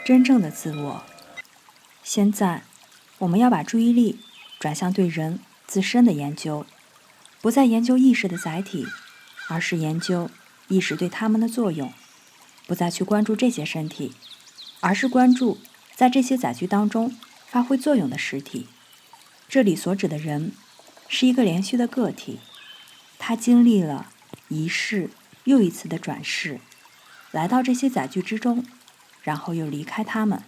真正的自我。现在，我们要把注意力转向对人自身的研究，不再研究意识的载体，而是研究意识对它们的作用。不再去关注这些身体，而是关注在这些载具当中发挥作用的实体。这里所指的人，是一个连续的个体，他经历了一世又一次的转世，来到这些载具之中，然后又离开它们，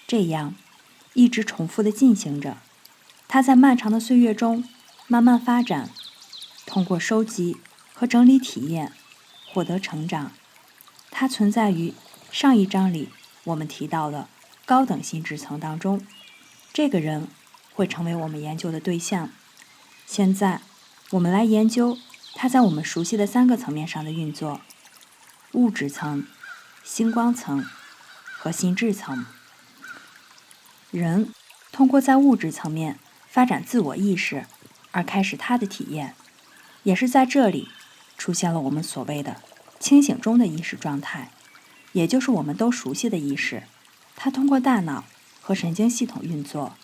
这样一直重复地进行着。他在漫长的岁月中慢慢发展，通过收集和整理体验，获得成长。它存在于上一章里我们提到的高等心智层当中，这个人会成为我们研究的对象。现在我们来研究它在我们熟悉的3个层面上的运作：物质层、星光层和心智层。人通过在物质层面发展自我意识而开始他的体验，也是在这里出现了我们所谓的清醒中的意识状态，也就是我们都熟悉的意识。它通过大脑和神经系统运作，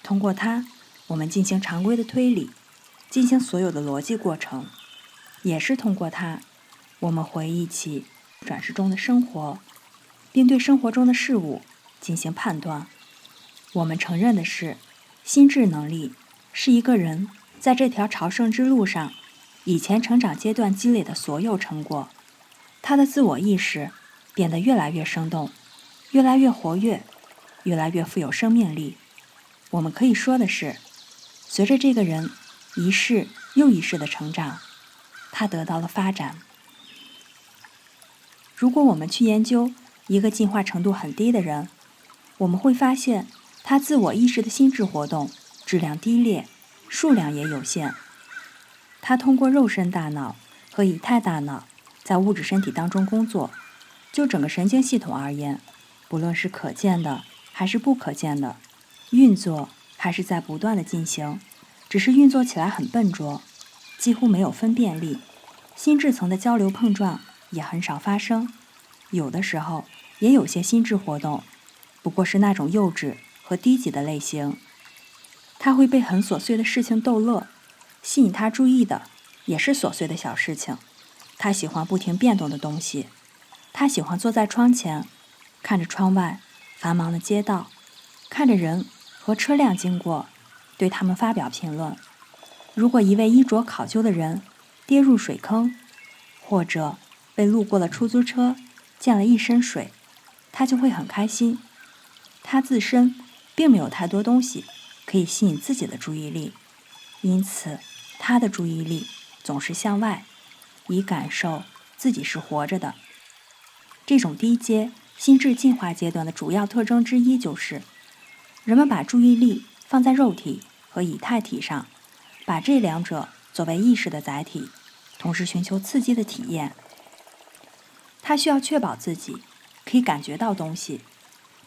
通过它我们进行常规的推理，进行所有的逻辑过程，也是通过它我们回忆起转世中的生活，并对生活中的事物进行判断。我们承认的是，心智能力是一个人在这条朝圣之路上以前成长阶段积累的所有成果。他的自我意识变得越来越生动，越来越活跃，越来越富有生命力。我们可以说的是，随着这个人一世又一世的成长，他得到了发展。如果我们去研究一个进化程度很低的人，我们会发现他自我意识的心智活动质量低劣，数量也有限。他通过肉身大脑和以太大脑在物质身体当中工作。就整个神经系统而言，不论是可见的还是不可见的，运作还是在不断的进行，只是运作起来很笨拙，几乎没有分辨力。心智层的交流碰撞也很少发生，有的时候也有些心智活动，不过是那种幼稚和低级的类型。他会被很琐碎的事情逗乐，吸引他注意的也是琐碎的小事情。他喜欢不停变动的东西，他喜欢坐在窗前，看着窗外繁忙的街道，看着人和车辆经过，对他们发表评论。如果一位衣着考究的人跌入水坑，或者被路过的出租车溅了一身水，他就会很开心。他自身并没有太多东西可以吸引自己的注意力，因此他的注意力总是向外，以感受自己是活着的。这种低阶心智进化阶段的主要特征之一就是，人们把注意力放在肉体和以太体上，把这两者作为意识的载体，同时寻求刺激的体验。他需要确保自己可以感觉到东西，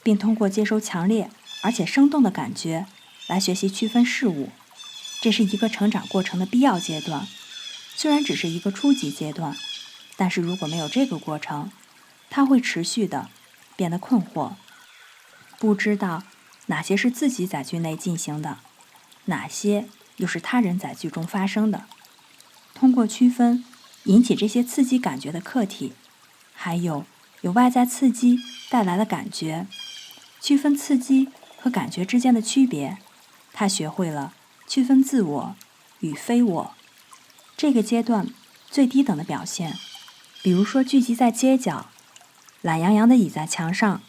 并通过接收强烈而且生动的感觉来学习区分事物。这是一个成长过程的必要阶段，虽然只是一个初级阶段，但是如果没有这个过程，他会持续地变得困惑，不知道哪些是自己载具内进行的，哪些又是他人载具中发生的。通过区分引起这些刺激感觉的客体，还有外在刺激带来的感觉，区分刺激和感觉之间的区别，他学会了区分自我与非我。这个阶段最低等的表现，比如说聚集在街角，懒洋洋地倚在墙上，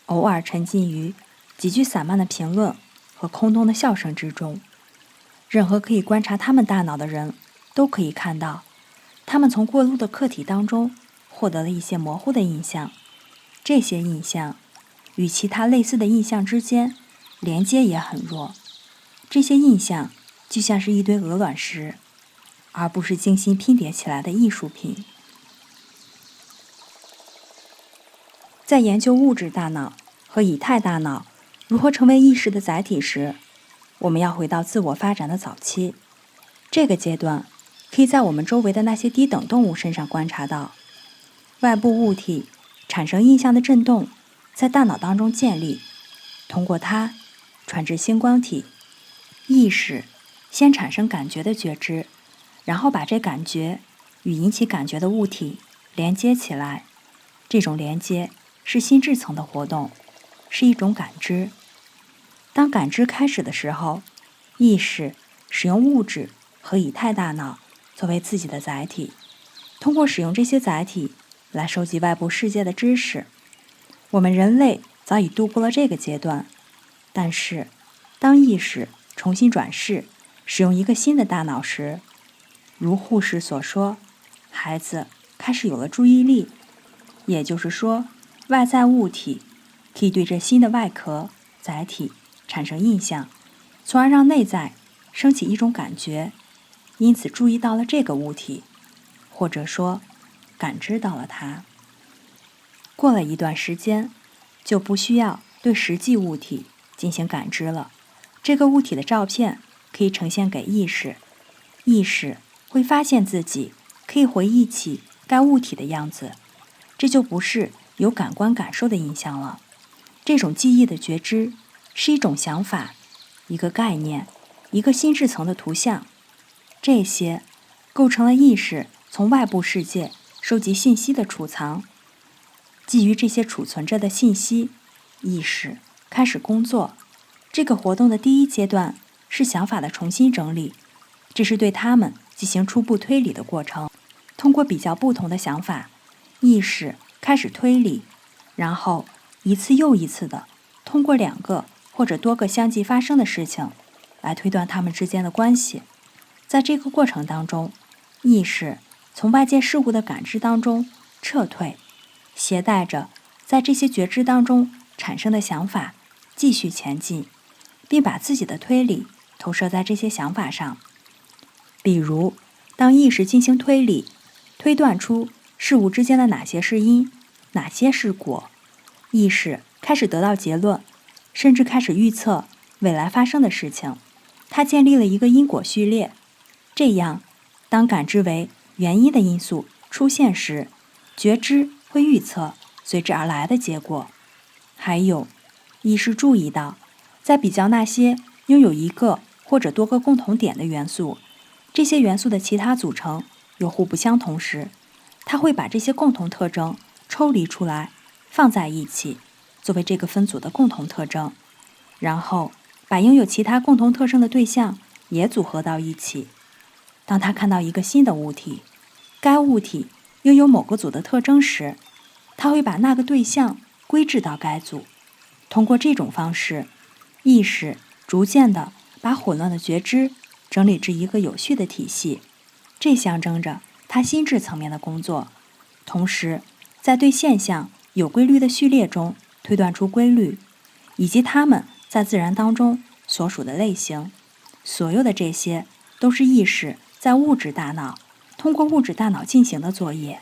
偶尔沉浸于几句散漫的评论和空洞的笑声之中。任何可以观察他们大脑的人都可以看到，他们从过路的客体当中获得了一些模糊的印象，这些印象与其他类似的印象之间连接也很弱。这些印象就像是一堆鹅卵石，而不是精心拼叠起来的艺术品。在研究物质大脑和以太大脑如何成为意识的载体时，我们要回到自我发展的早期。这个阶段可以在我们周围的那些低等动物身上观察到。外部物体产生印象的震动在大脑当中建立，通过它传至星光体。意识先产生感觉的觉知，然后把这感觉与引起感觉的物体连接起来。这种连接是心智层的活动，是一种感知。当感知开始的时候，意识使用物质和以太大脑作为自己的载体，通过使用这些载体来收集外部世界的知识。我们人类早已度过了这个阶段，但是当意识重新转世，使用一个新的大脑时，如护士所说，孩子开始有了注意力，也就是说，外在物体可以对这新的外壳载体产生印象，从而让内在升起一种感觉，因此注意到了这个物体，或者说感知到了它。过了一段时间，就不需要对实际物体进行感知了。这个物体的照片可以呈现给意识，意识会发现自己可以回忆起该物体的样子，这就不是有感官感受的印象了。这种记忆的觉知是一种想法，一个概念，一个心智层的图像，这些构成了意识从外部世界收集信息的储藏。基于这些储存着的信息，意识开始工作。这个活动的第一阶段是想法的重新整理，这是对它们进行初步推理的过程。通过比较不同的想法，意识开始推理，然后一次又一次的通过2个或者多个相继发生的事情来推断它们之间的关系。在这个过程当中，意识从外界事物的感知当中撤退，携带着在这些觉知当中产生的想法继续前进，并把自己的推理投射在这些想法上。比如，当意识进行推理，推断出事物之间的哪些是因，哪些是果，意识开始得到结论，甚至开始预测未来发生的事情。它建立了一个因果序列。这样，当感知为原因的因素出现时，觉知会预测随之而来的结果。还有，意识注意到，在比较那些拥有一个或者多个共同点的元素，这些元素的其他组成又互不相同时，它会把这些共同特征抽离出来，放在一起，作为这个分组的共同特征，然后把拥有其他共同特征的对象也组合到一起。当他看到一个新的物体，该物体拥有某个组的特征时，他会把那个对象归置到该组。通过这种方式，意识逐渐地把混乱的觉知整理至一个有序的体系，这象征着他心智层面的工作。同时，在对现象有规律的序列中推断出规律，以及它们在自然当中所属的类型。所有的这些都是意识在物质大脑通过物质大脑进行的作业。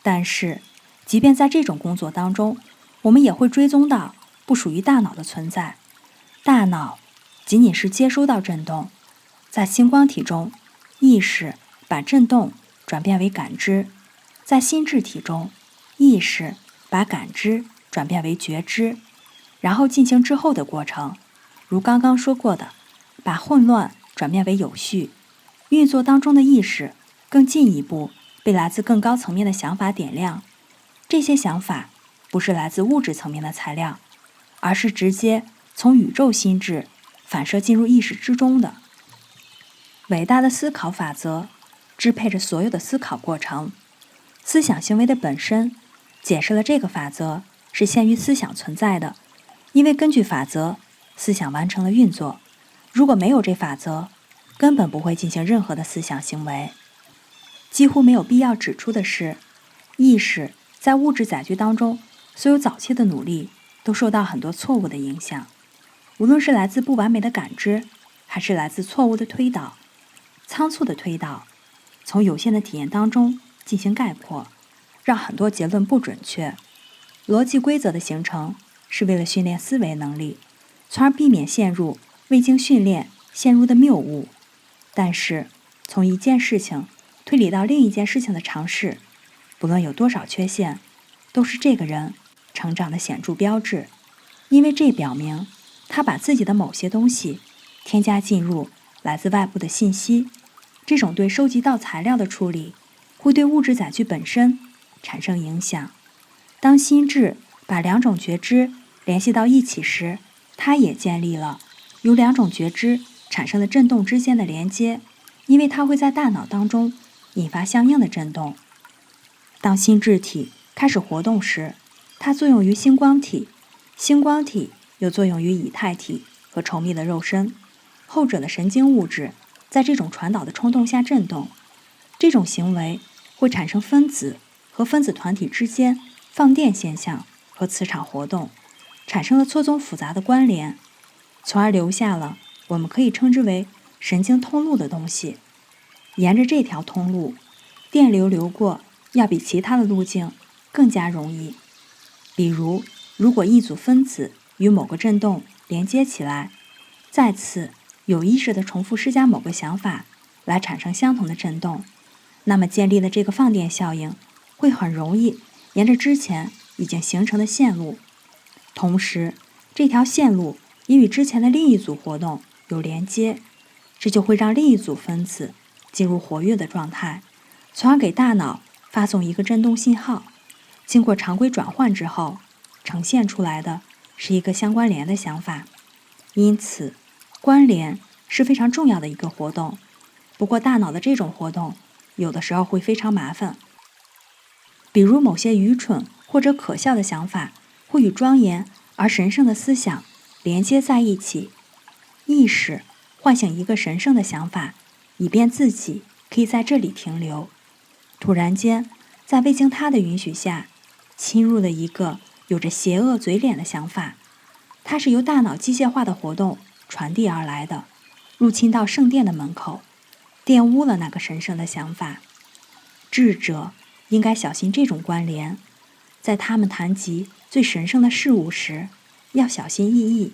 但是，即便在这种工作当中，我们也会追踪到不属于大脑的存在。大脑仅仅是接收到振动，在星光体中，意识把振动转变为感知；在心智体中，意识把感知转变为觉知，然后进行之后的过程，如刚刚说过的，把混乱转变为有序。运作当中的意识更进一步被来自更高层面的想法点亮。这些想法不是来自物质层面的材料，而是直接从宇宙心智反射进入意识之中的。伟大的思考法则支配着所有的思考过程。思想行为的本身解释了这个法则是限于思想存在的，因为根据法则，思想完成了运作。如果没有这法则，根本不会进行任何的思想行为。几乎没有必要指出的是，意识在物质载具当中所有早期的努力都受到很多错误的影响，无论是来自不完美的感知，还是来自错误的推导、仓促的推导，从有限的体验当中进行概括，让很多结论不准确。逻辑规则的形成是为了训练思维能力，从而避免陷入未经训练陷入的谬误。但是，从一件事情推理到另一件事情的尝试，不论有多少缺陷，都是这个人成长的显著标志，因为这表明他把自己的某些东西添加进入来自外部的信息。这种对收集到材料的处理会对物质载具本身产生影响。当心智把两种觉知联系到一起时，它也建立了由两种觉知产生的振动之间的连接，因为它会在大脑当中引发相应的振动。当心智体开始活动时，它作用于星光体，星光体又作用于以太体和稠密的肉身，后者的神经物质在这种传导的冲动下振动。这种行为会产生分子和分子团体之间放电现象和磁场活动，产生了错综复杂的关联，从而留下了我们可以称之为神经通路的东西。沿着这条通路，电流流过要比其他的路径更加容易。比如，如果一组分子与某个振动连接起来，再次有意识地重复施加某个想法来产生相同的振动，那么建立的这个放电效应会很容易沿着之前已经形成的线路，同时这条线路也与之前的另一组活动有连接，这就会让另一组分子进入活跃的状态，从而给大脑发送一个振动信号。经过常规转换之后，呈现出来的是一个相关联的想法。因此，关联是非常重要的一个活动。不过，大脑的这种活动有的时候会非常麻烦。比如，某些愚蠢或者可笑的想法会与庄严而神圣的思想连接在一起。意识唤醒一个神圣的想法，以便自己可以在这里停留。突然间，在未经他的允许下，侵入了一个有着邪恶嘴脸的想法，它是由大脑机械化的活动传递而来的，入侵到圣殿的门口，玷污了那个神圣的想法。智者应该小心这种关联，在他们谈及最神圣的事物时，要小心翼翼，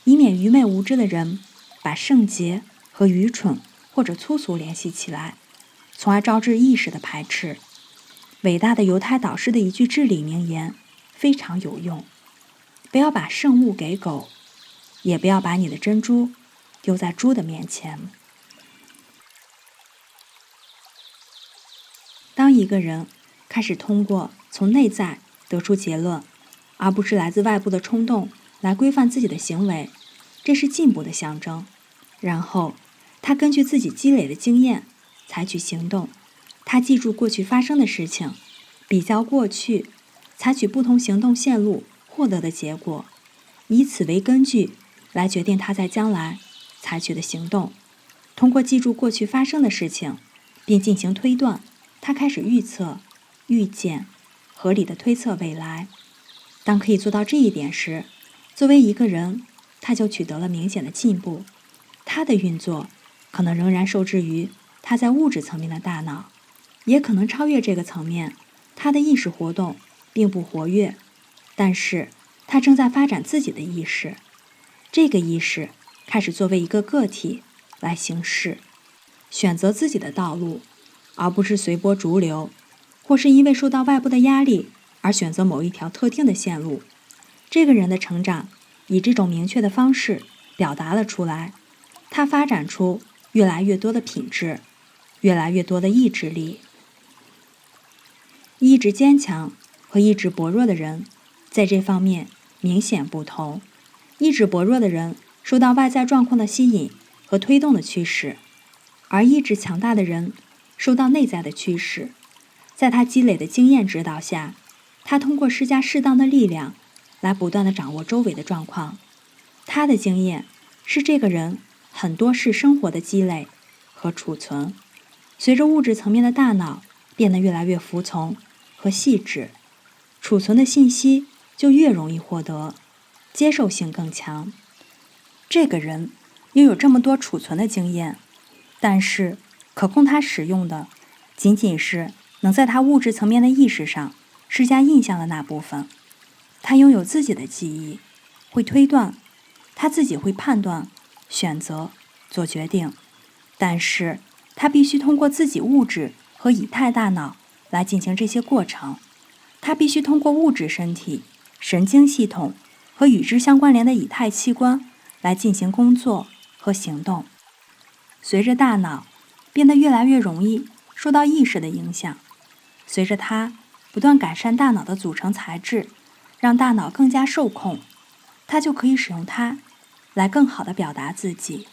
以免愚昧无知的人把圣洁和愚蠢或者粗俗联系起来，从而招致意识的排斥。伟大的犹太导师的一句至理名言非常有用：不要把圣物给狗，也不要把你的珍珠丢在猪的面前。当一个人开始通过从内在得出结论，而不是来自外部的冲动来规范自己的行为，这是进步的象征。然后，他根据自己积累的经验采取行动。他记住过去发生的事情，比较过去，采取不同行动线路获得的结果，以此为根据来决定他在将来采取的行动。通过记住过去发生的事情，并进行推断，他开始预测、预见、合理的推测未来。当可以做到这一点时，作为一个人，他就取得了明显的进步。他的运作可能仍然受制于他在物质层面的大脑，也可能超越这个层面。他的意识活动并不活跃，但是他正在发展自己的意识。这个意识开始作为一个个体来行事，选择自己的道路，而不是随波逐流，或是因为受到外部的压力而选择某一条特定的线路。这个人的成长以这种明确的方式表达了出来，他发展出越来越多的品质，越来越多的意志力。意志坚强和意志薄弱的人在这方面明显不同。意志薄弱的人受到外在状况的吸引和推动的驱使，而意志强大的人受到内在的驱使。在他积累的经验指导下，他通过施加适当的力量来不断地掌握周围的状况。他的经验是这个人很多世生活的积累和储存。随着物质层面的大脑变得越来越服从和细致，储存的信息就越容易获得，接受性更强。这个人拥有这么多储存的经验，但是可供他使用的仅仅是能在他物质层面的意识上施加印象的那部分。他拥有自己的记忆，会推断，他自己会判断、选择、做决定，但是他必须通过自己物质和以太大脑来进行这些过程。他必须通过物质身体神经系统和与之相关联的以太器官来进行工作和行动。随着大脑变得越来越容易受到意识的影响，随着它不断改善大脑的组成材质，让大脑更加受控，它就可以使用它来更好地表达自己。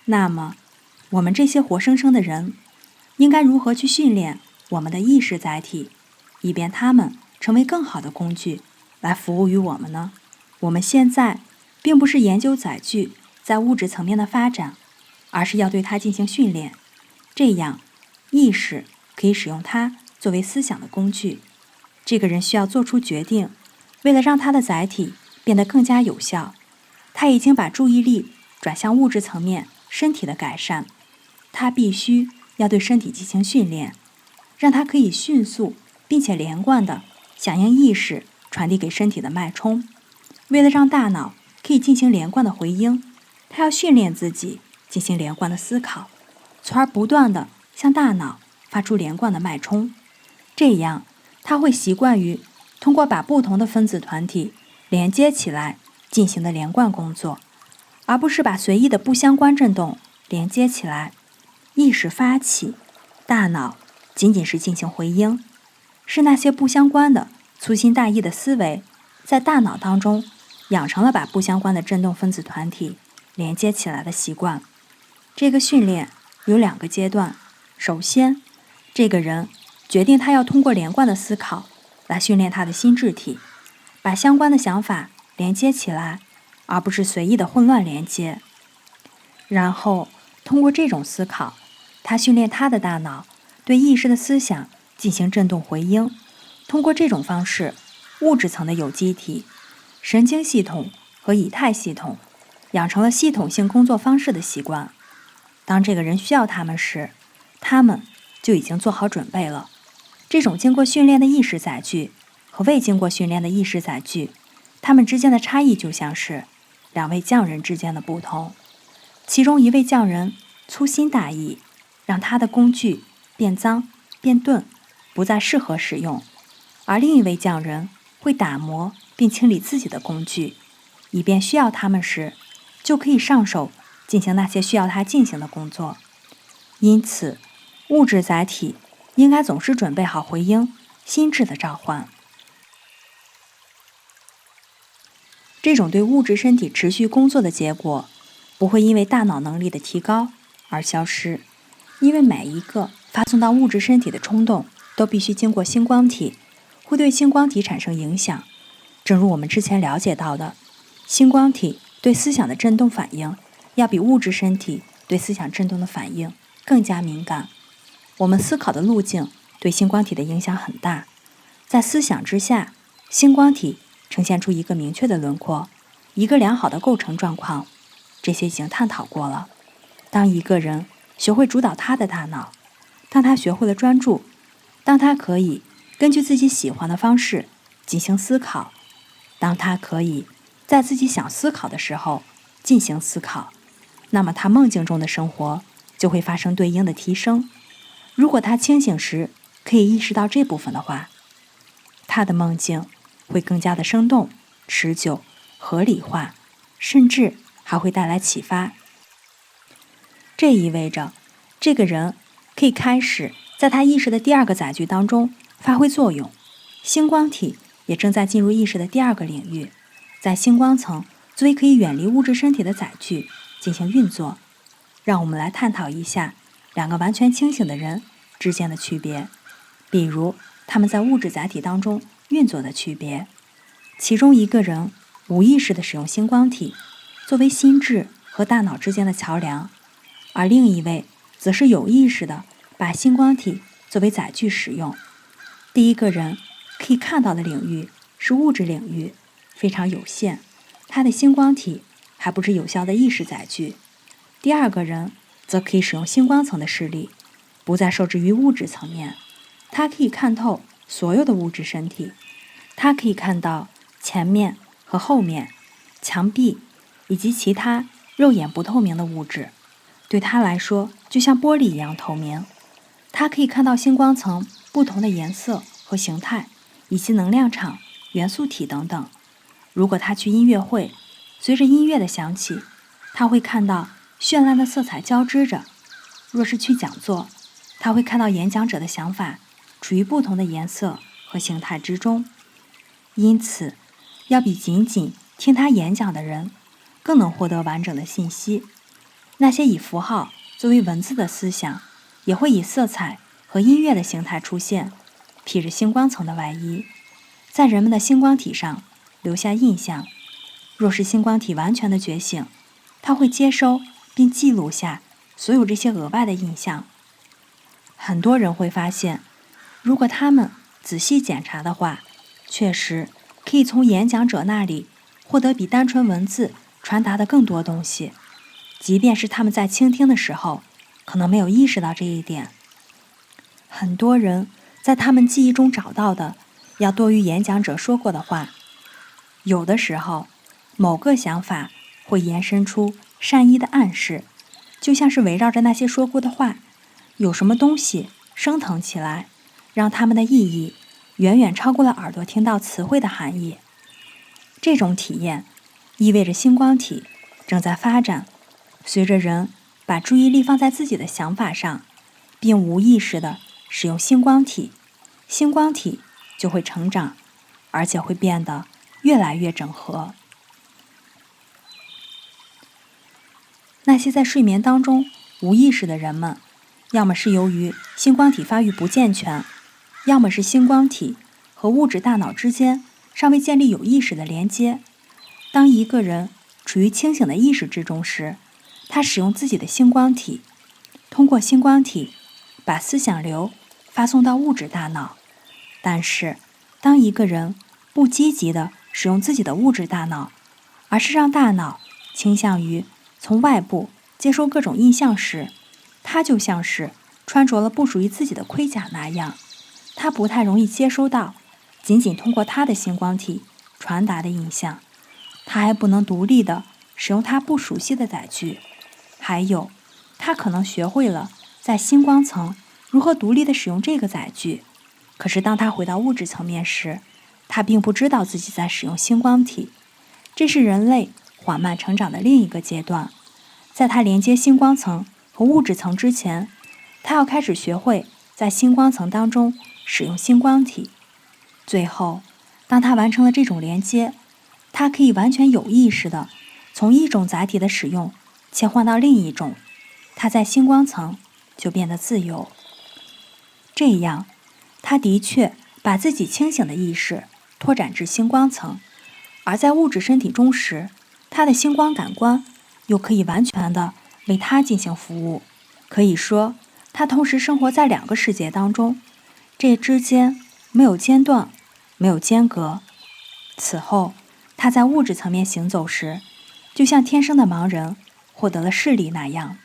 那么，我们这些活生生的人，应该如何去训练我们的意识载体，以便它们成为更好的工具，来服务于我们呢？我们现在并不是研究载具在物质层面的发展，而是要对它进行训练，这样意识可以使用它作为思想的工具。这个人需要做出决定，为了让他的载体变得更加有效，他已经把注意力转向物质层面身体的改善。他必须要对身体进行训练，让它可以迅速并且连贯地响应意识传递给身体的脉冲。为了让大脑可以进行连贯的回应，他要训练自己进行连贯的思考，从而不断地向大脑发出连贯的脉冲。这样他会习惯于通过把不同的分子团体连接起来进行的连贯工作，而不是把随意的不相关振动连接起来。意识发起，大脑仅仅是进行回应，是那些不相关的粗心大意的思维在大脑当中养成了把不相关的振动分子团体连接起来的习惯。这个训练有2个阶段。首先，这个人决定他要通过连贯的思考来训练他的心智体，把相关的想法连接起来，而不是随意的混乱连接。然后通过这种思考，他训练他的大脑对意识的思想进行振动回应。通过这种方式，物质层的有机体、神经系统和以太系统养成了系统性工作方式的习惯。当这个人需要他们时，他们就已经做好准备了。这种经过训练的意识载具和未经过训练的意识载具，它们之间的差异就像是2位匠人之间的不同。其中一位匠人粗心大意，让他的工具变脏变钝，不再适合使用，而另一位匠人会打磨并清理自己的工具，以便需要他们时就可以上手进行那些需要他进行的工作。因此，物质载体应该总是准备好回应心智的召唤。这种对物质身体持续工作的结果，不会因为大脑能力的提高而消失，因为每一个发送到物质身体的冲动都必须经过星光体，会对星光体产生影响。正如我们之前了解到的，星光体对思想的振动反应要比物质身体对思想振动的反应更加敏感。我们思考的路径对星光体的影响很大，在思想之下，星光体呈现出一个明确的轮廓，一个良好的构成状况。这些已经探讨过了。当一个人学会主导他的大脑，当他学会了专注，当他可以根据自己喜欢的方式进行思考，当他可以在自己想思考的时候进行思考，那么他梦境中的生活就会发生对应的提升。如果他清醒时可以意识到这部分的话，他的梦境会更加的生动、持久、合理化，甚至还会带来启发。这意味着，这个人可以开始在他意识的第2个载具当中发挥作用。星光体也正在进入意识的第2个领域，在星光层作为可以远离物质身体的载具进行运作。让我们来探讨一下2个完全清醒的人之间的区别，比如他们在物质载体当中运作的区别。其中一个人无意识地使用星光体作为心智和大脑之间的桥梁，而另一位则是有意识地把星光体作为载具使用。第一个人可以看到的领域是物质领域，非常有限，他的星光体还不是有效的意识载具。第2个人则可以使用星光层的视力，不再受制于物质层面，他可以看透所有的物质身体，他可以看到前面和后面、墙壁以及其他肉眼不透明的物质，对他来说就像玻璃一样透明。他可以看到星光层不同的颜色和形态，以及能量场、元素体等等。如果他去音乐会，随着音乐的响起，他会看到绚烂的色彩交织着；若是去讲座，他会看到演讲者的想法处于不同的颜色和形态之中。因此，要比仅仅听他演讲的人更能获得完整的信息。那些以符号作为文字的思想，也会以色彩和音乐的形态出现，披着星光层的外衣，在人们的星光体上留下印象。若是星光体完全的觉醒，它会接收并记录下所有这些额外的印象。很多人会发现，如果他们仔细检查的话，确实可以从演讲者那里获得比单纯文字传达的更多东西，即便是他们在倾听的时候可能没有意识到这一点。很多人在他们记忆中找到的要多于演讲者说过的话。有的时候，某个想法会延伸出善意的暗示，就像是围绕着那些说过的话，有什么东西升腾起来，让它们的意义远远超过了耳朵听到词汇的含义。这种体验意味着星光体正在发展，随着人把注意力放在自己的想法上，并无意识地使用星光体，星光体就会成长，而且会变得越来越整合。那些在睡眠当中无意识的人们，要么是由于星光体发育不健全，要么是星光体和物质大脑之间尚未建立有意识的连接。当一个人处于清醒的意识之中时，他使用自己的星光体，通过星光体把思想流发送到物质大脑。但是，当一个人不积极地使用自己的物质大脑，而是让大脑倾向于从外部接收各种印象时，他就像是穿着了不属于自己的盔甲那样，他不太容易接收到仅仅通过他的星光体传达的印象，他还不能独立地使用他不熟悉的载具。还有，他可能学会了在星光层如何独立地使用这个载具，可是当他回到物质层面时，他并不知道自己在使用星光体。这是人类缓慢成长的另一个阶段。在他连接星光层和物质层之前，他要开始学会在星光层当中使用星光体。最后，当他完成了这种连接，他可以完全有意识地从一种载体的使用切换到另一种，他在星光层就变得自由。这样，他的确把自己清醒的意识拓展至星光层，而在物质身体中时，他的星光感官又可以完全地为他进行服务。可以说，他同时生活在两个世界当中，这之间没有间断，没有间隔。此后，他在物质层面行走时，就像天生的盲人获得了视力那样。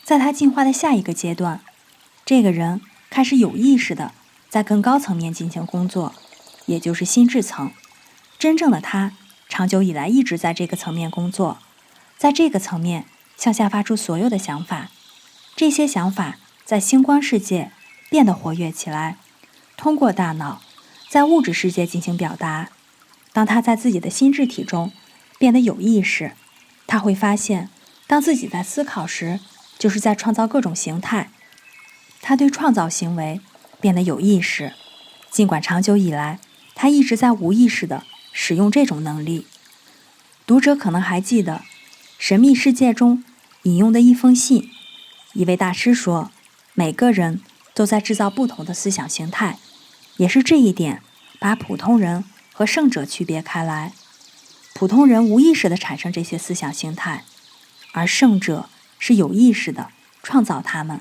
在他进化的下一个阶段，这个人开始有意识地在更高层面进行工作，也就是心智层。真正的他长久以来一直在这个层面工作，在这个层面向下发出所有的想法，这些想法在星光世界变得活跃起来，通过大脑在物质世界进行表达。当他在自己的心智体中变得有意识，他会发现，当自己在思考时，就是在创造各种形态。他对创造行为变得有意识，尽管长久以来他一直在无意识地使用这种能力。读者可能还记得《神秘世界》中引用的一封信，一位大师说，每个人都在制造不同的思想形态，也是这一点把普通人和圣者区别开来。普通人无意识地产生这些思想形态，而圣者是有意识地创造它们。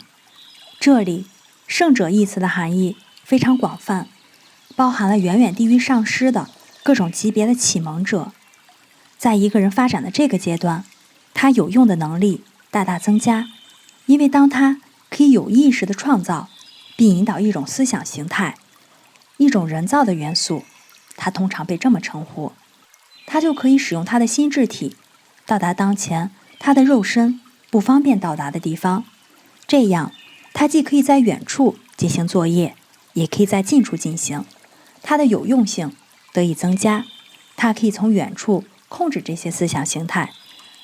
这里圣者一词的含义非常广泛，包含了远远低于上师的各种级别的启蒙者。在一个人发展的这个阶段，他有用的能力大大增加，因为当他可以有意识地创造并引导一种思想形态，一种人造的元素，他通常被这么称呼，他就可以使用他的心智体到达当前他的肉身不方便到达的地方。这样，它既可以在远处进行作业，也可以在近处进行，它的有用性得以增加。它可以从远处控制这些思想形态，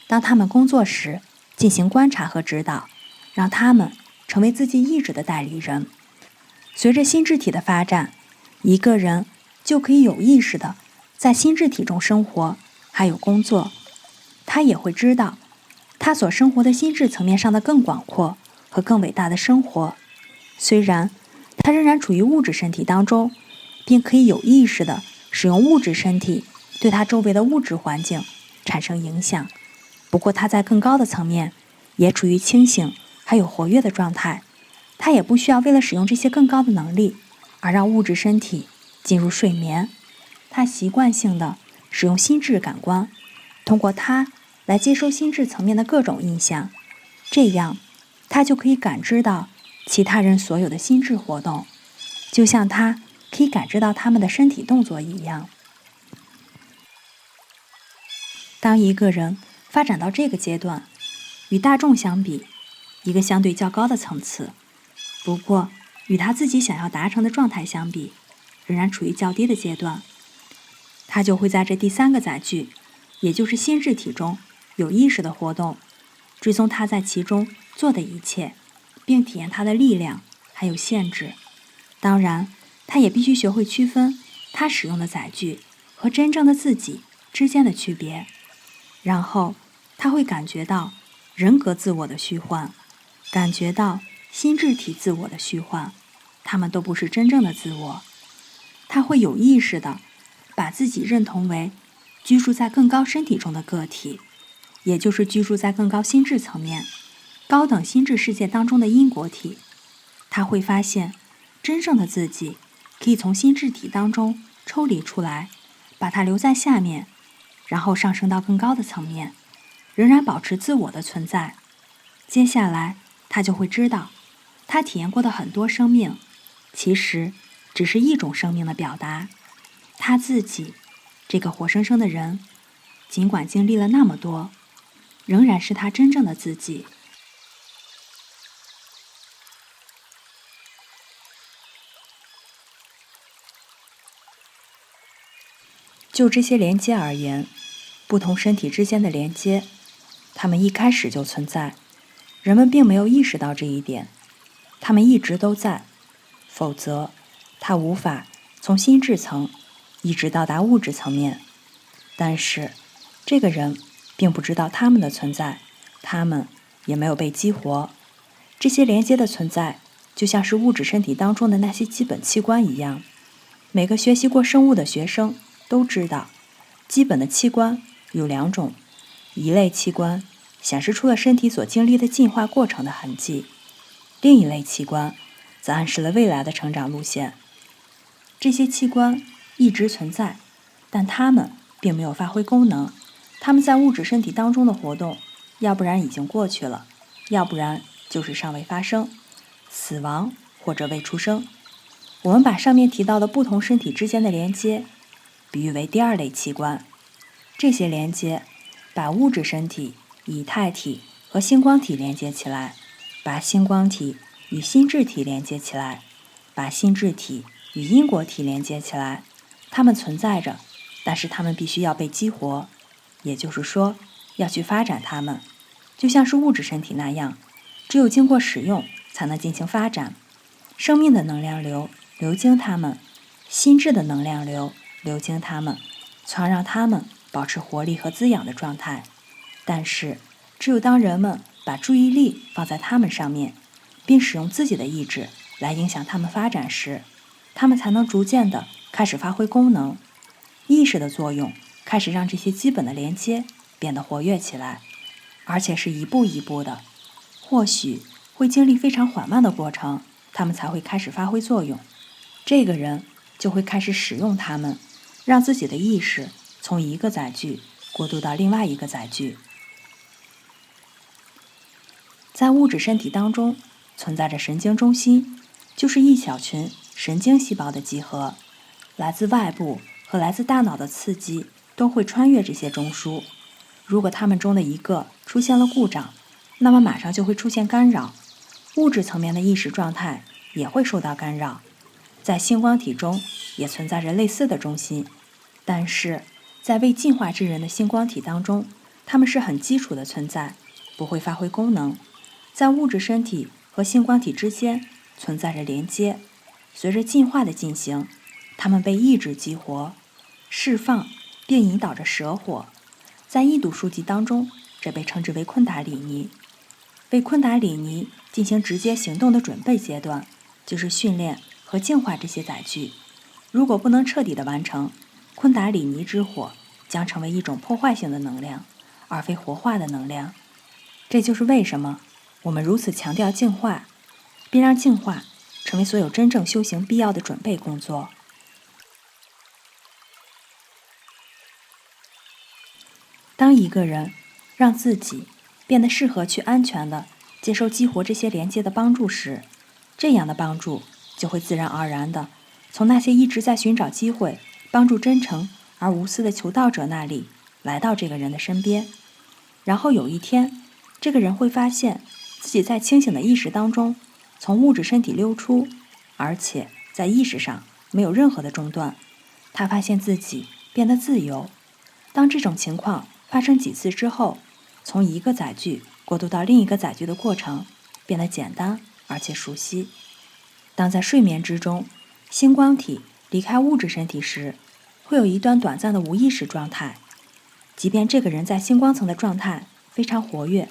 当他们工作时进行观察和指导，让他们成为自己意志的代理人。随着心智体的发展，一个人就可以有意识地在心智体中生活，还有工作。他也会知道，他所生活的心智层面上的更广阔和更伟大的生活。虽然他仍然处于物质身体当中，并可以有意识地使用物质身体对他周围的物质环境产生影响，不过他在更高的层面也处于清醒还有活跃的状态。他也不需要为了使用这些更高的能力而让物质身体进入睡眠。他习惯性地使用心智感官，通过它来接收心智层面的各种印象，这样他就可以感知到其他人所有的心智活动，就像他可以感知到他们的身体动作一样。当一个人发展到这个阶段，与大众相比，一个相对较高的层次，不过与他自己想要达成的状态相比，仍然处于较低的阶段，他就会在这第三个载具，也就是心智体中有意识的活动，追踪他在其中做的一切，并体验他的力量还有限制。当然，他也必须学会区分他使用的载具和真正的自己之间的区别。然后他会感觉到人格自我的虚幻，感觉到心智体自我的虚幻，他们都不是真正的自我。他会有意识地把自己认同为居住在更高身体中的个体，也就是居住在更高心智层面、高等心智世界当中的因果体。他会发现，真正的自己可以从心智体当中抽离出来，把它留在下面，然后上升到更高的层面，仍然保持自我的存在。接下来，他就会知道，他体验过的很多生命，其实只是一种生命的表达。他自己，这个活生生的人，尽管经历了那么多，仍然是他真正的自己。就这些连接而言，不同身体之间的连接，它们一开始就存在，人们并没有意识到这一点，它们一直都在，否则它无法从心智层一直到达物质层面。但是这个人并不知道它们的存在，它们也没有被激活。这些连接的存在就像是物质身体当中的那些基本器官一样，每个学习过生物的学生都知道，基本的器官有两种，一类器官显示出了身体所经历的进化过程的痕迹，另一类器官则暗示了未来的成长路线。这些器官一直存在，但它们并没有发挥功能，它们在物质身体当中的活动，要不然已经过去了，要不然就是尚未发生，死亡或者未出生。我们把上面提到的不同身体之间的连接比喻为第二类器官，这些连接把物质身体、以太体和星光体连接起来，把星光体与心智体连接起来，把心智体与因果体连接起来。它们存在着，但是它们必须要被激活，也就是说，要去发展它们，就像是物质身体那样，只有经过使用才能进行发展。生命的能量流流经它们，心智的能量流流经它们，从而让它们保持活力和滋养的状态。但是，只有当人们把注意力放在它们上面，并使用自己的意志来影响它们发展时，它们才能逐渐地开始发挥功能。意识的作用开始让这些基本的连接变得活跃起来，而且是一步一步的，或许会经历非常缓慢的过程，它们才会开始发挥作用。这个人就会开始使用它们，让自己的意识从一个载具过渡到另外一个载具。在物质身体当中存在着神经中心，就是一小群神经细胞的集合，来自外部和来自大脑的刺激都会穿越这些中枢。如果它们中的一个出现了故障，那么马上就会出现干扰。物质层面的意识状态也会受到干扰。在星光体中也存在着类似的中心，但是在未进化之人的星光体当中，它们是很基础的存在，不会发挥功能。在物质身体和星光体之间存在着连接，随着进化的进行，它们被意志激活、释放，并引导着蛇火。在印度书籍当中，这被称之为昆达里尼。为昆达里尼进行直接行动的准备阶段，就是训练和净化这些载具。如果不能彻底的完成，昆达里尼之火将成为一种破坏性的能量，而非活化的能量。这就是为什么我们如此强调净化，并让净化成为所有真正修行必要的准备工作。当一个人让自己变得适合去安全地接受激活这些连接的帮助时，这样的帮助就会自然而然地从那些一直在寻找机会帮助真诚而无私的求道者那里来到这个人的身边。然后有一天，这个人会发现自己在清醒的意识当中从物质身体溜出，而且在意识上没有任何的中断。他发现自己变得自由。当这种情况发生几次之后，从一个载具过渡到另一个载具的过程变得简单而且熟悉。当在睡眠之中，星光体离开物质身体时，会有一段短暂的无意识状态。即便这个人在星光层的状态非常活跃，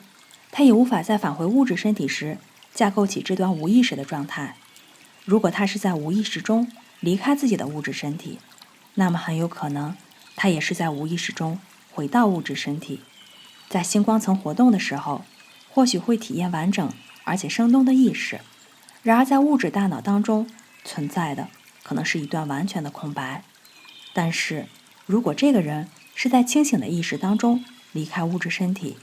他也无法在返回物质身体时架构起这段无意识的状态。如果他是在无意识中离开自己的物质身体，那么很有可能他也是在无意识中回到物质身体。在星光层活动的时候，或许会体验完整而且生动的意识，然而在物质大脑当中存在的可能是一段完全的空白。但是如果这个人是在清醒的意识当中离开物质身体，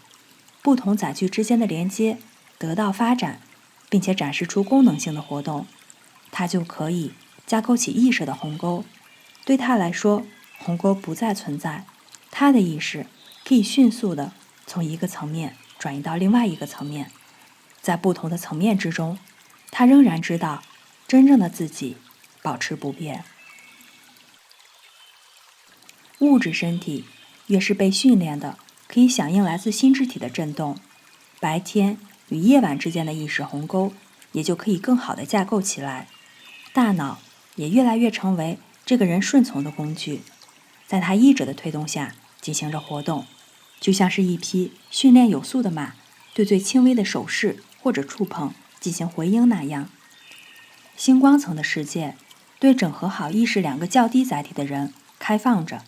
不同载具之间的连接得到发展，并且展示出功能性的活动，他就可以架构起意识的鸿沟。对他来说，鸿沟不再存在，他的意识可以迅速地从一个层面转移到另外一个层面。在不同的层面之中，他仍然知道真正的自己保持不变。物质身体越是被训练的可以响应来自心智体的震动，白天与夜晚之间的意识鸿沟也就可以更好地架构起来。大脑也越来越成为这个人顺从的工具，在他意志的推动下进行着活动，就像是一匹训练有素的马对最轻微的手势或者触碰进行回应那样。星光层的世界对整合好意识两个较低载体的人开放着，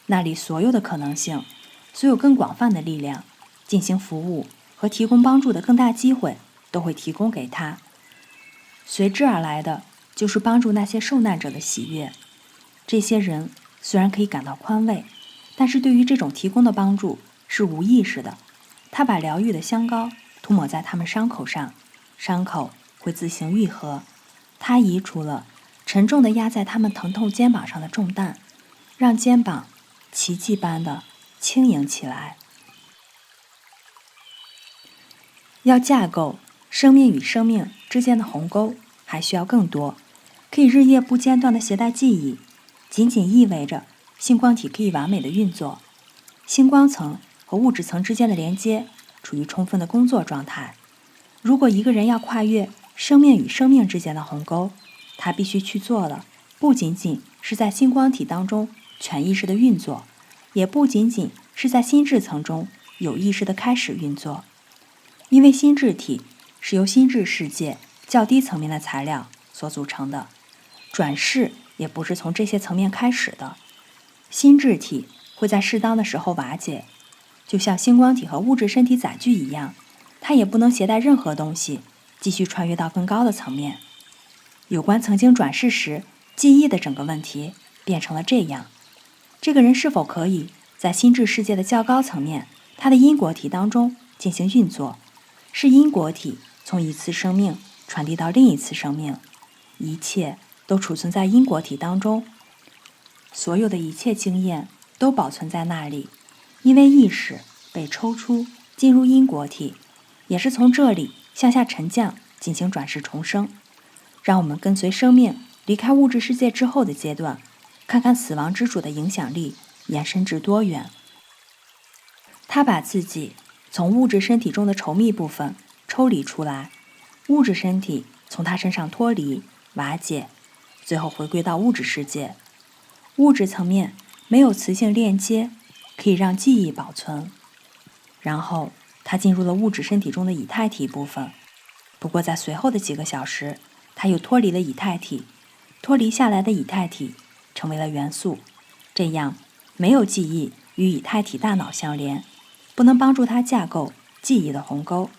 那里所有的可能性，所有更广泛的力量，进行服务和提供帮助的更大机会都会提供给他。随之而来的就是帮助那些受难者的喜悦。这些人虽然可以感到宽慰，但是对于这种提供的帮助是无意识的。他把疗愈的香膏涂抹在他们伤口上，伤口会自行愈合。他移除了沉重地压在他们疼痛肩膀上的重担，让肩膀奇迹般的轻盈起来。要架构生命与生命之间的鸿沟，还需要更多。可以日夜不间断地携带记忆，仅仅意味着星光体可以完美的运作。星光层和物质层之间的连接处于充分的工作状态。如果一个人要跨越生命与生命之间的鸿沟，他必须去做的不仅仅是在星光体当中全意识的运作，也不仅仅是在心智层中有意识的开始运作。因为心智体是由心智世界较低层面的材料所组成的，转世也不是从这些层面开始的。心智体会在适当的时候瓦解，就像星光体和物质身体载具一样，它也不能携带任何东西继续穿越到更高的层面。有关曾经转世时记忆的整个问题变成了这样：这个人是否可以在心智世界的较高层面，他的因果体当中进行运作？是因果体从一次生命传递到另一次生命，一切都储存在因果体当中，所有的一切经验都保存在那里，因为意识被抽出进入因果体，也是从这里向下沉降进行转世重生。让我们跟随生命离开物质世界之后的阶段，看看死亡之主的影响力延伸至多远。他把自己从物质身体中的稠密部分抽离出来，物质身体从他身上脱离、瓦解，最后回归到物质世界。物质层面没有磁性链接，可以让记忆保存。然后他进入了物质身体中的以太体部分，不过在随后的几个小时，他又脱离了以太体，脱离下来的以太体成为了元素。这样没有记忆与以太体大脑相连，不能帮助他架构记忆的鸿沟。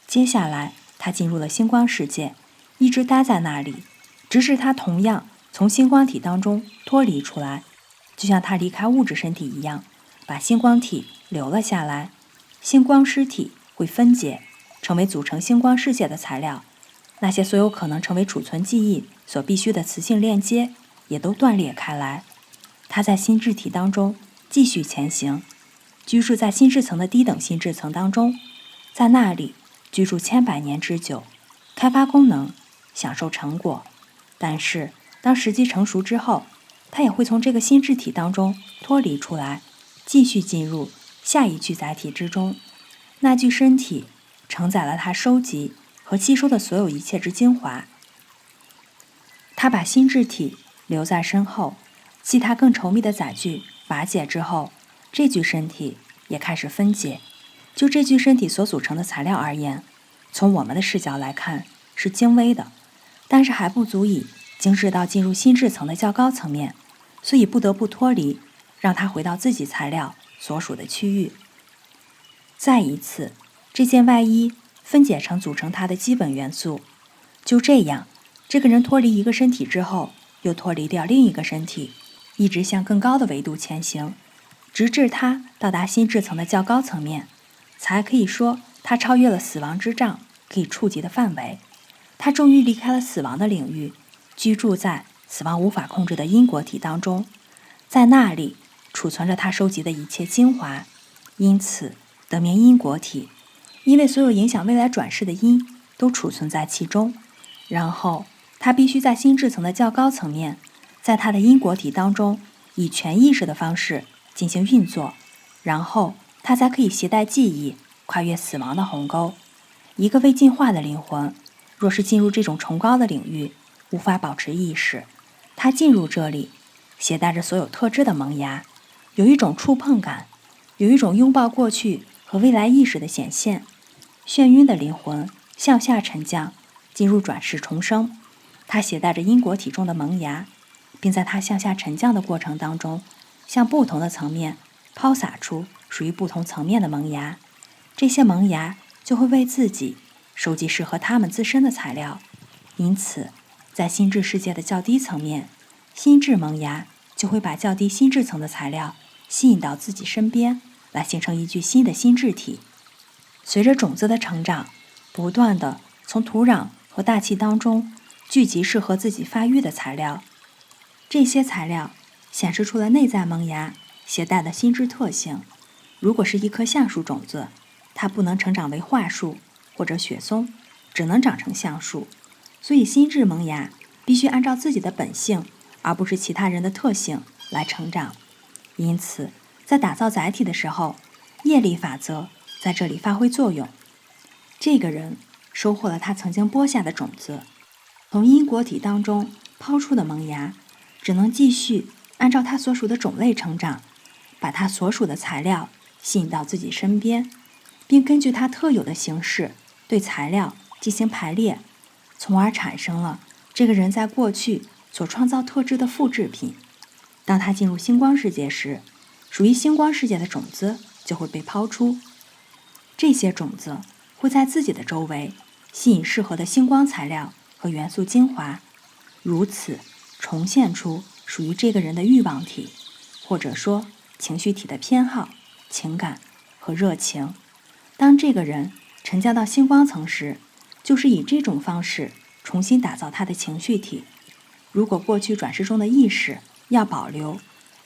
接下来他进入了星光世界，一直待在那里，直至他同样从星光体当中脱离出来，就像他离开物质身体一样，把星光体留了下来。星光尸体会分解，成为组成星光世界的材料，那些所有可能成为储存记忆所必须的磁性链接也都断裂开来。他在心智体当中继续前行，居住在心智层的低等心智层当中，在那里居住千百年之久，开发功能，享受成果。但是当时机成熟之后，他也会从这个心智体当中脱离出来，继续进入下一具载体之中。那具身体承载了他收集和吸收的所有一切之精华。他把心智体留在身后，其他更稠密的载具瓦解之后，这具身体也开始分解。就这具身体所组成的材料而言，从我们的视角来看是精微的，但是还不足以精致到进入心智层的较高层面，所以不得不脱离，让它回到自己材料所属的区域。再一次，这件外衣分解成组成它的基本元素。就这样，这个人脱离一个身体之后，又脱离掉另一个身体，一直向更高的维度前行，直至他到达心智层的较高层面，才可以说他超越了死亡之障可以触及的范围。他终于离开了死亡的领域，居住在死亡无法控制的因果体当中，在那里储存着他收集的一切精华，因此得名因果体，因为所有影响未来转世的因都储存在其中。然后他必须在心智层的较高层面，在他的因果体当中以全意识的方式进行运作，然后他才可以携带记忆跨越死亡的鸿沟。一个未进化的灵魂若是进入这种崇高的领域，无法保持意识，他进入这里携带着所有特质的萌芽，有一种触碰感，有一种拥抱过去和未来意识的显现。眩晕的灵魂向下沉降，进入转世重生。他携带着因果体中的萌芽，并在他向下沉降的过程当中，向不同的层面抛洒出属于不同层面的萌芽。这些萌芽就会为自己收集适合他们自身的材料。因此，在心智世界的较低层面，心智萌芽就会把较低心智层的材料吸引到自己身边，来形成一具新的心智体。随着种子的成长，不断地从土壤和大气当中聚集适合自己发育的材料。这些材料显示出了内在萌芽携带的心智特性。如果是一棵橡树种子，它不能成长为桦树或者雪松，只能长成橡树。所以心智萌芽必须按照自己的本性，而不是其他人的特性来成长。因此，在打造载体的时候，业力法则在这里发挥作用。这个人收获了他曾经播下的种子，从因果体当中抛出的萌芽，只能继续按照他所属的种类成长，把他所属的材料吸引到自己身边，并根据他特有的形式对材料进行排列，从而产生了这个人在过去所创造特质的复制品。当他进入星光世界时，属于星光世界的种子就会被抛出，这些种子会在自己的周围吸引适合的星光材料和元素精华，如此重现出属于这个人的欲望体，或者说情绪体的偏好、情感和热情。当这个人沉降到星光层时，就是以这种方式重新打造他的情绪体。如果过去转世中的意识要保留，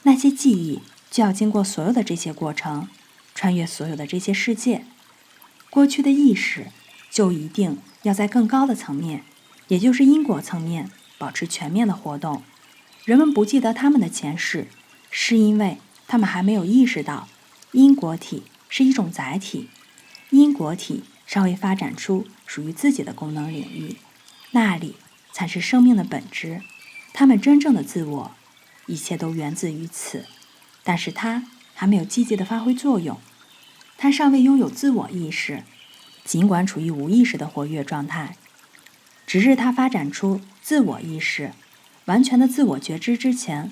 那些记忆就要经过所有的这些过程，穿越所有的这些世界。过去的意识就一定要在更高的层面，也就是因果层面保持全面的活动。人们不记得他们的前世，是因为他们还没有意识到因果体是一种载体，因果体尚未发展出属于自己的功能领域，那里才是生命的本质，他们真正的自我，一切都源自于此。但是它还没有积极的发挥作用，它尚未拥有自我意识，尽管处于无意识的活跃状态。直至它发展出自我意识，完全的自我觉知之前，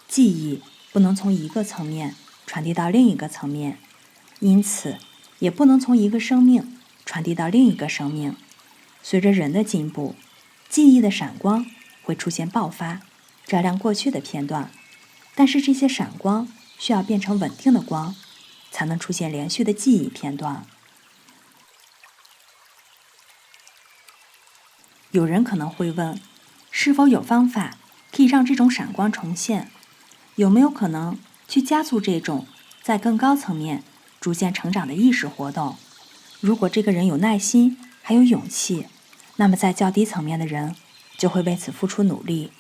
记忆不能从一个层面传递到另一个层面，因此也不能从一个生命传递到另一个生命。随着人的进步，记忆的闪光会出现爆发，照亮过去的片段，但是这些闪光需要变成稳定的光，才能出现连续的记忆片段。有人可能会问，是否有方法可以让这种闪光重现？有没有可能去加速这种在更高层面逐渐成长的意识活动？如果这个人有耐心还有勇气，那么在较低层面的人就会为此付出努力。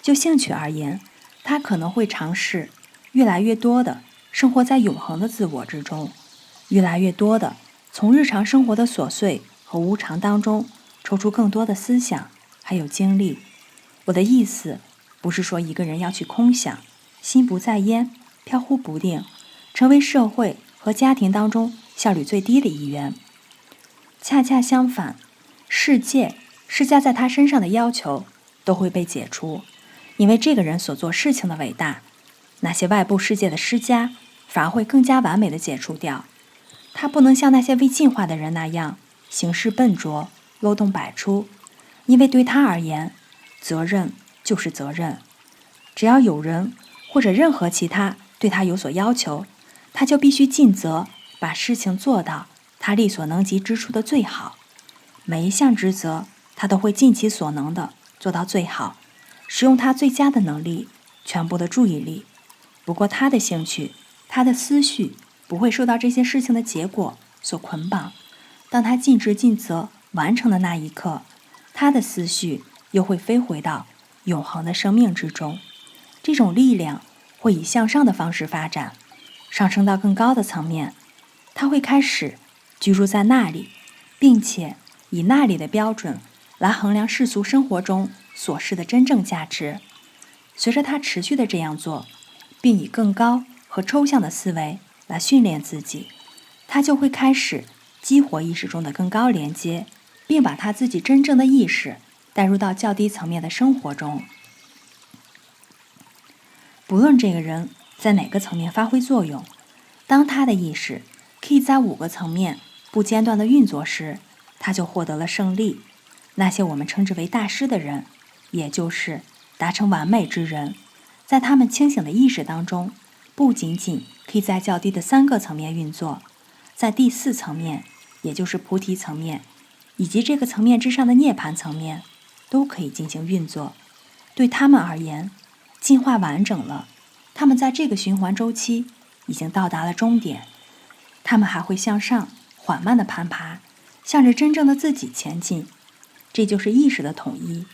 就兴趣而言，他可能会尝试越来越多的生活在永恒的自我之中，越来越多的从日常生活的琐碎和无常当中抽出更多的思想还有精力。我的意思不是说一个人要去空想，心不在焉，飘忽不定，成为社会和家庭当中效率最低的一员。恰恰相反，世界施加在他身上的要求都会被解除，因为这个人所做事情的伟大，那些外部世界的施加反而会更加完美的解除掉。他不能像那些未进化的人那样行事笨拙，漏洞百出，因为对他而言，责任就是责任。只要有人或者任何其他对他有所要求，他就必须尽责，把事情做到他力所能及之处的最好。每一项职责，他都会尽其所能的做到最好，使用他最佳的能力，全部的注意力。不过他的兴趣，他的思绪不会受到这些事情的结果所捆绑。当他尽职尽责完成的那一刻，他的思绪又会飞回到永恒的生命之中。这种力量会以向上的方式发展，上升到更高的层面。他会开始居住在那里，并且以那里的标准来衡量世俗生活中所示的真正价值。随着他持续的这样做，并以更高和抽象的思维来训练自己，他就会开始激活意识中的更高连接，并把他自己真正的意识带入到较低层面的生活中。不论这个人在哪个层面发挥作用，当他的意识可以在5个层面不间断地运作时，他就获得了胜利。那些我们称之为大师的人，也就是达成完美之人，在他们清醒的意识当中，不仅仅可以在较低的3个层面运作，在第4层面，也就是菩提层面，以及这个层面之上的涅槃层面，都可以进行运作。对他们而言，进化完整了，他们在这个循环周期已经到达了终点。他们还会向上缓慢地攀爬，向着真正的自己前进。这就是意识的统一。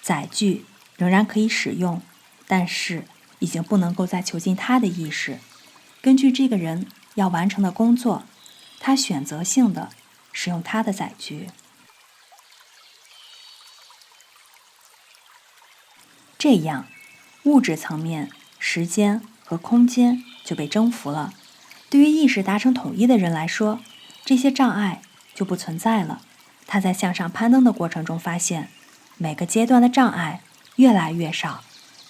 载具仍然可以使用，但是已经不能够再囚禁他的意识。根据这个人要完成的工作，他选择性地使用他的载具。这样，物质层面、时间和空间就被征服了。对于意识达成统一的人来说，这些障碍就不存在了。他在向上攀登的过程中发现，每个阶段的障碍越来越少。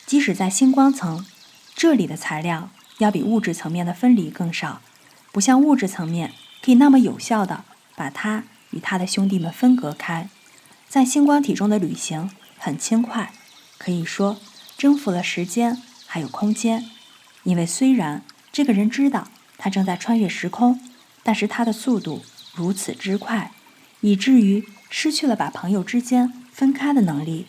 即使在星光层，这里的材料要比物质层面的分离更少，不像物质层面可以那么有效地把他与他的兄弟们分隔开。在星光体中的旅行很轻快，可以说征服了时间还有空间。因为虽然这个人知道他正在穿越时空，但是他的速度如此之快，以至于失去了把朋友之间分开的能力。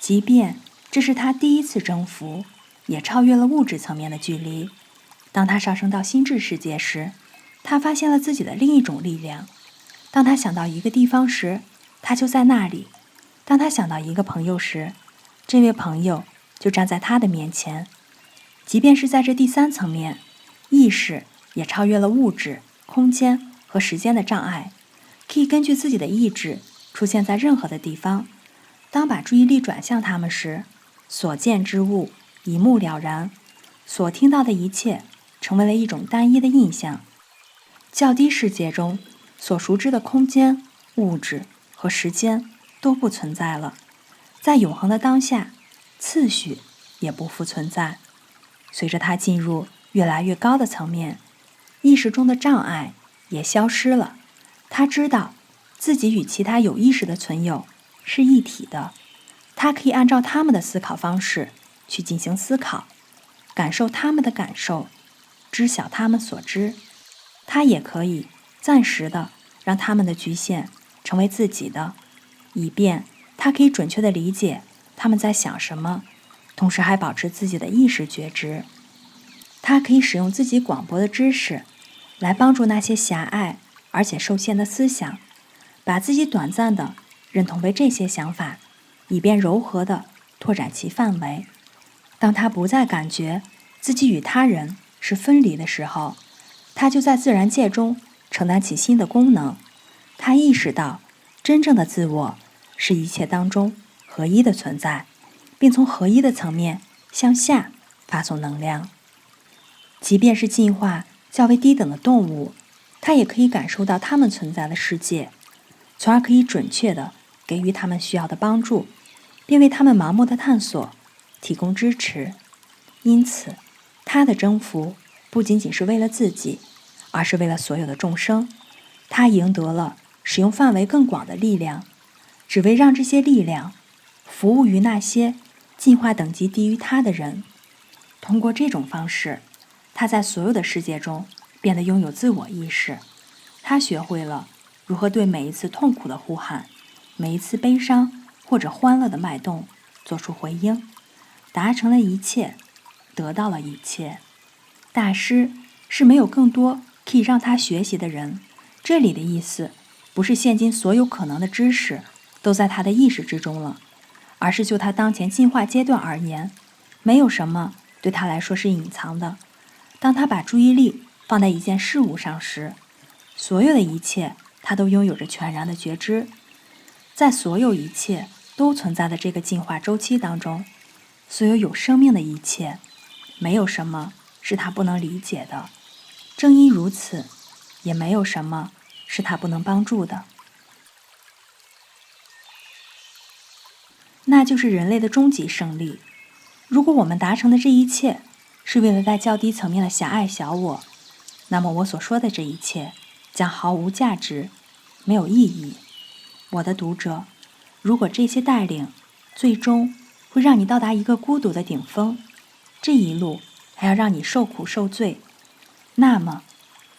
即便这是他第一次征服，也超越了物质层面的距离。当他上升到心智世界时，他发现了自己的另一种力量。当他想到一个地方时，他就在那里；当他想到一个朋友时，这位朋友就站在他的面前。即便是在这第三层面，意识也超越了物质、空间和时间的障碍，可以根据自己的意志出现在任何的地方。当把注意力转向它们时，所见之物一目了然，所听到的一切成为了一种单一的印象。较低世界中所熟知的空间、物质和时间都不存在了，在永恒的当下，次序也不复存在。随着他进入越来越高的层面，意识中的障碍也消失了。他知道自己与其他有意识的存有是一体的，他可以按照他们的思考方式去进行思考，感受他们的感受，知晓他们所知。他也可以暂时的让他们的局限成为自己的，以便他可以准确地理解他们在想什么，同时还保持自己的意识觉知。他可以使用自己广博的知识来帮助那些狭隘而且受限的思想，把自己短暂地认同为这些想法，以便柔和地拓展其范围。当他不再感觉自己与他人是分离的时候，他就在自然界中承担起新的功能。他意识到真正的自我是一切当中合一的存在，并从合一的层面向下发送能量。即便是进化较为低等的动物，它也可以感受到它们存在的世界，从而可以准确地给予它们需要的帮助，并为它们盲目的探索提供支持。因此，它的征服不仅仅是为了自己，而是为了所有的众生。它赢得了使用范围更广的力量，只为让这些力量服务于那些进化等级低于它的人。通过这种方式，他在所有的世界中变得拥有自我意识。他学会了如何对每一次痛苦的呼喊，每一次悲伤或者欢乐的脉动做出回应，达成了一切，得到了一切。大师是没有更多可以让他学习的人。这里的意思不是现今所有可能的知识都在他的意识之中了，而是就他当前进化阶段而言，没有什么对他来说是隐藏的。当他把注意力放在一件事物上时，所有的一切他都拥有着全然的觉知。在所有一切都存在的这个进化周期当中，所有有生命的一切，没有什么是他不能理解的。正因如此，也没有什么是他不能帮助的。那就是人类的终极胜利。如果我们达成的这一切是为了在较低层面的狭隘小我，那么我所说的这一切将毫无价值，没有意义。我的读者，如果这些带领最终会让你到达一个孤独的顶峰，这一路还要让你受苦受罪，那么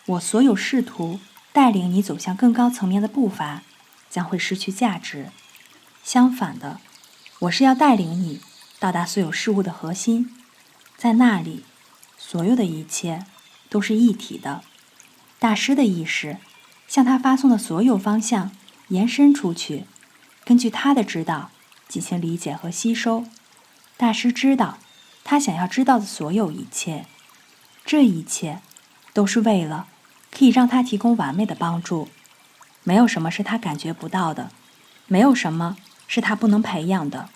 我所有试图带领你走向更高层面的步伐将会失去价值。相反的，我是要带领你到达所有事物的核心，在那里，所有的一切都是一体的。大师的意识向他发送的所有方向延伸出去，根据他的指导进行理解和吸收。大师知道他想要知道的所有一切，这一切都是为了可以让他提供完美的帮助。没有什么是他感觉不到的，没有什么是他不能培养的，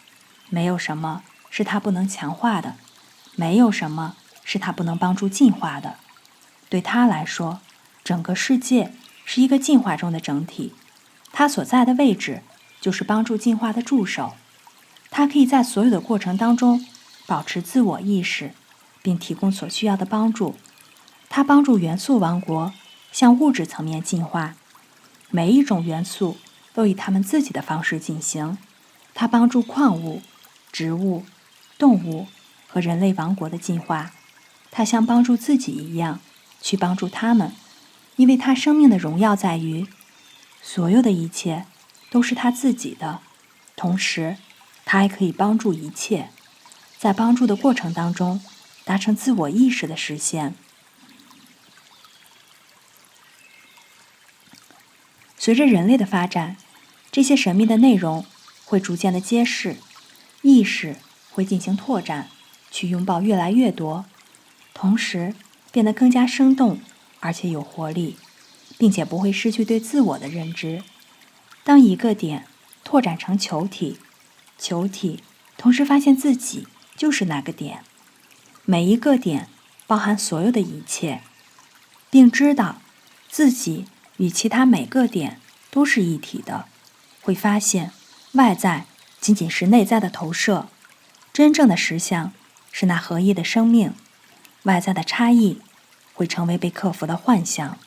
没有什么是他不能强化的，没有什么是他不能帮助进化的。对他来说，整个世界是一个进化中的整体，他所在的位置就是帮助进化的助手。他可以在所有的过程当中保持自我意识，并提供所需要的帮助。他帮助元素王国向物质层面进化，每一种元素都以他们自己的方式进行。他帮助矿物、植物、动物和人类王国的进化。他像帮助自己一样去帮助他们，因为他生命的荣耀在于所有的一切都是他自己的，同时他还可以帮助一切，在帮助的过程当中达成自我意识的实现。随着人类的发展，这些神秘的内容会逐渐的揭示，意识会进行拓展，去拥抱越来越多，同时变得更加生动而且有活力，并且不会失去对自我的认知。当一个点拓展成球体，球体同时发现自己就是那个点，每一个点包含所有的一切，并知道自己与其他每个点都是一体的，会发现外在仅仅是内在的投射，真正的实相是那合一的生命，外在的差异会成为被克服的幻象。